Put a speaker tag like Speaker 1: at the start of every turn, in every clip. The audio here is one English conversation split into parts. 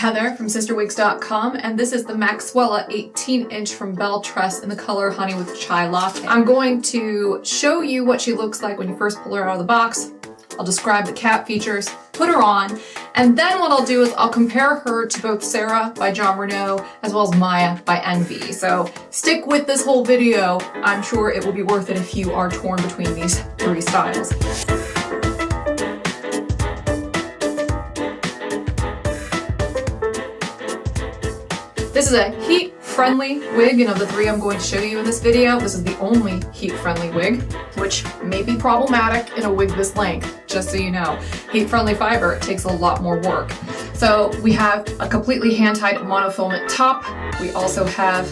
Speaker 1: Heather from CysterWigs.com, and this is the Maxwella 18-inch from BelleTress in the color Honey with Chai Latte. I'm going to show you what she looks like when you first pull her out of the box. I'll describe the cap features, put her on, and then what I'll do is I'll compare her to both Sarah by Jon Renau as well as Maya by Envy. So stick with this whole video. I'm sure it will be worth it if you are torn between these three styles. This is a heat friendly wig, and of the three I'm going to show you in this video, this is the only heat friendly wig, which may be problematic in a wig this length, just so you know. Heat friendly fiber takes a lot more work. So we have a completely hand-tied monofilament top. We also have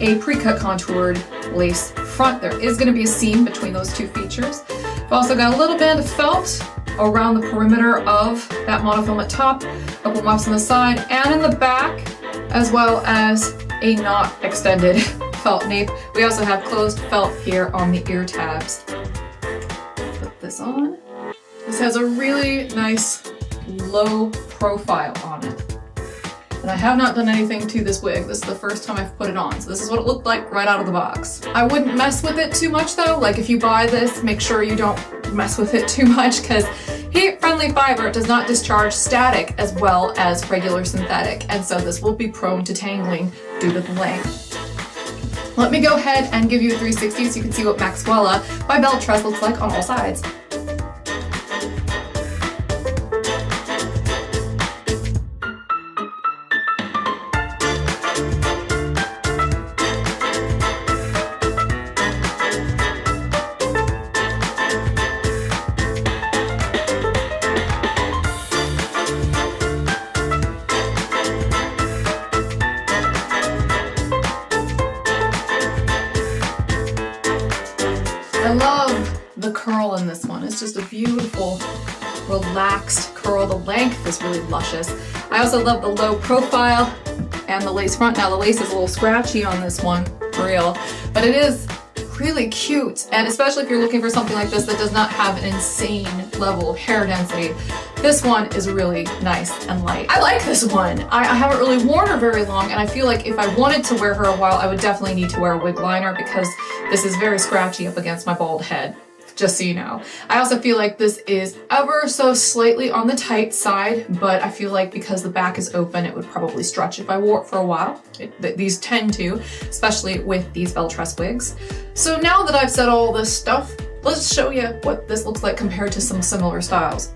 Speaker 1: a pre-cut contoured lace front. There is going to be a seam between those two features. We've also got a little band of felt around the perimeter of that monofilament top, a couple muffs on the side and in the back, as well as a not extended felt nape. We also have closed felt here on the ear tabs. Put this on. This has a really nice low profile on it. And I have not done anything to this wig. This is the first time I've put it on. So this is what it looked like right out of the box. I wouldn't mess with it too much though. Like if you buy this, make sure you don't mess with it too much, because heat friendly fiber does not discharge static as well as regular synthetic. And so this will be prone to tangling due to the length. Let me go ahead and give you a 360 so you can see what Maxwella by BelleTress looks like on all sides. I love the curl in this one. It's just a beautiful, relaxed curl. The length is really luscious. I also love the low profile and the lace front. Now the lace is a little scratchy on this one, for real, but it is really cute. And especially if you're looking for something like this that does not have an insane level of hair density, this one is really nice and light. I like this one. I haven't really worn her very long, and I feel like if I wanted to wear her a while, I would definitely need to wear a wig liner because this is very scratchy up against my bald head, just so you know. I also feel like this is ever so slightly on the tight side, but I feel like because the back is open, it would probably stretch if I wore it for a while. These tend to, especially with these BelleTress wigs. So now that I've said all this stuff, let's show you what this looks like compared to some similar styles.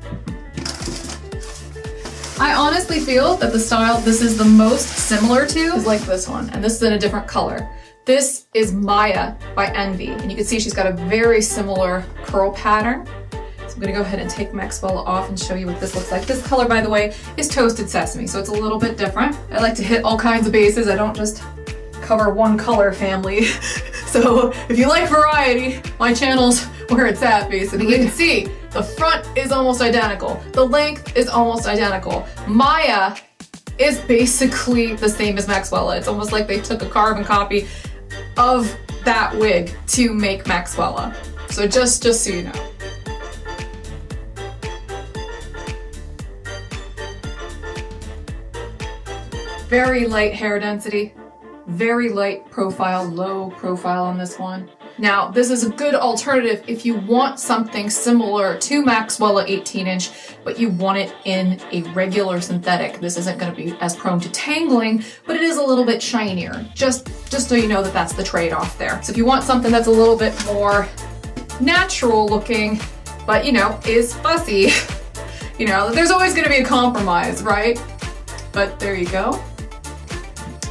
Speaker 1: I honestly feel that the style this is the most similar to is like this one, and this is in a different color. This is Maya by Envy, and you can see she's got a very similar curl pattern. So I'm gonna go ahead and take Maxwella off and show you what this looks like. This color, by the way, is Toasted Sesame, so it's a little bit different. I like to hit all kinds of bases. I don't just cover one color family. So if you like variety, my channel's where it's at, basically. You can see the front is almost identical. The length is almost identical. Maya is basically the same as Maxwella. It's almost like they took a carbon copy of that wig to make Maxwella. So just so you know. Very light hair density, very light profile, low profile on this one. Now, this is a good alternative if you want something similar to Maxwella 18-inch, but you want it in a regular synthetic. This isn't going to be as prone to tangling, but it is a little bit shinier, just so you know that that's the trade-off there. So if you want something that's a little bit more natural looking, but you know, is fussy, you know, there's always going to be a compromise, right? But there you go.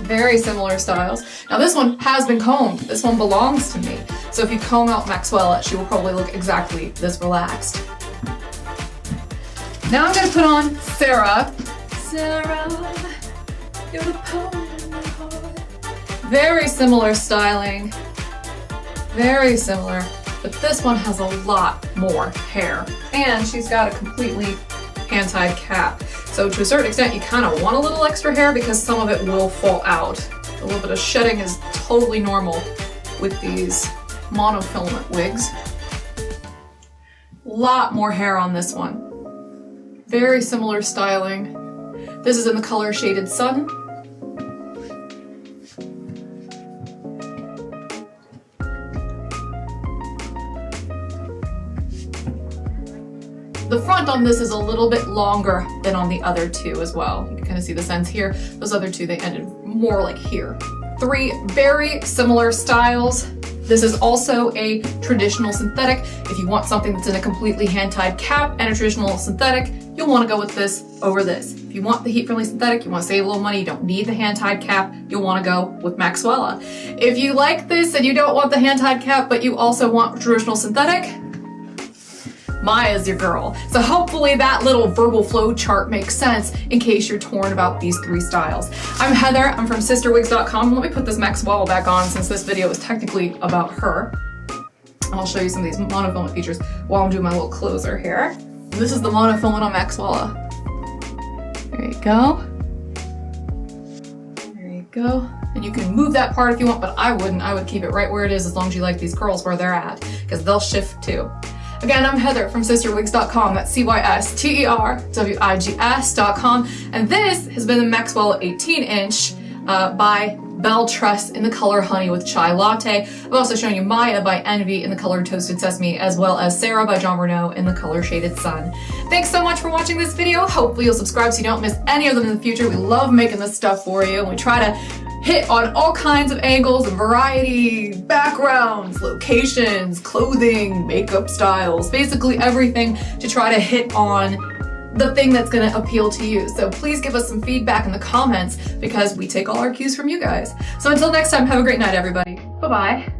Speaker 1: Very similar styles. Now this one has been combed. This one belongs to me. So if you comb out Maxwella, she will probably look exactly this relaxed. Now I'm gonna put on Sarah. Sarah, you're the poem in my heart. Very similar styling. Very similar. But this one has a lot more hair. And she's got a completely hand-tied cap. So to a certain extent, you kind of want a little extra hair because some of it will fall out. A little bit of shedding is totally normal with these monofilament wigs. Lot more hair on this one. Very similar styling. This is in the color Shaded Sun. The front on this is a little bit longer than on the other two as well. You can kind of see the sense here. Those other two, they ended more like here. Three very similar styles. This is also a traditional synthetic. If you want something that's in a completely hand-tied cap and a traditional synthetic, you'll want to go with this over this. If you want the heat-friendly synthetic, you want to save a little money, you don't need the hand-tied cap, you'll want to go with Maxwella. If you like this and you don't want the hand-tied cap, but you also want traditional synthetic, Maya's your girl. So hopefully that little verbal flow chart makes sense in case you're torn about these three styles. I'm Heather, I'm from CysterWigs.com. Let me put this Maxwella back on since this video is technically about her. And I'll show you some of these monofilament features while I'm doing my little closer here. And this is the monofilament on Maxwella. There you go. There you go. And you can move that part if you want, but I wouldn't. I would keep it right where it is as long as you like these curls where they're at, because they'll shift too. Again, I'm Heather from CysterWigs.com. That's CysterWigs.com. And this has been the Maxwella 18-inch by BelleTress in the color Honey with Chai Latte. I've also shown you Maya by Envy in the color Toasted Sesame, as well as Sarah by John Bruno in the color Shaded Sun. Thanks so much for watching this video. Hopefully you'll subscribe so you don't miss any of them in the future. We love making this stuff for you, and we try to hit on all kinds of angles and variety, backgrounds, locations, clothing, makeup styles, basically everything to try to hit on the thing that's going to appeal to you. So please give us some feedback in the comments because we take all our cues from you guys. So until next time, have a great night, everybody. Bye-bye.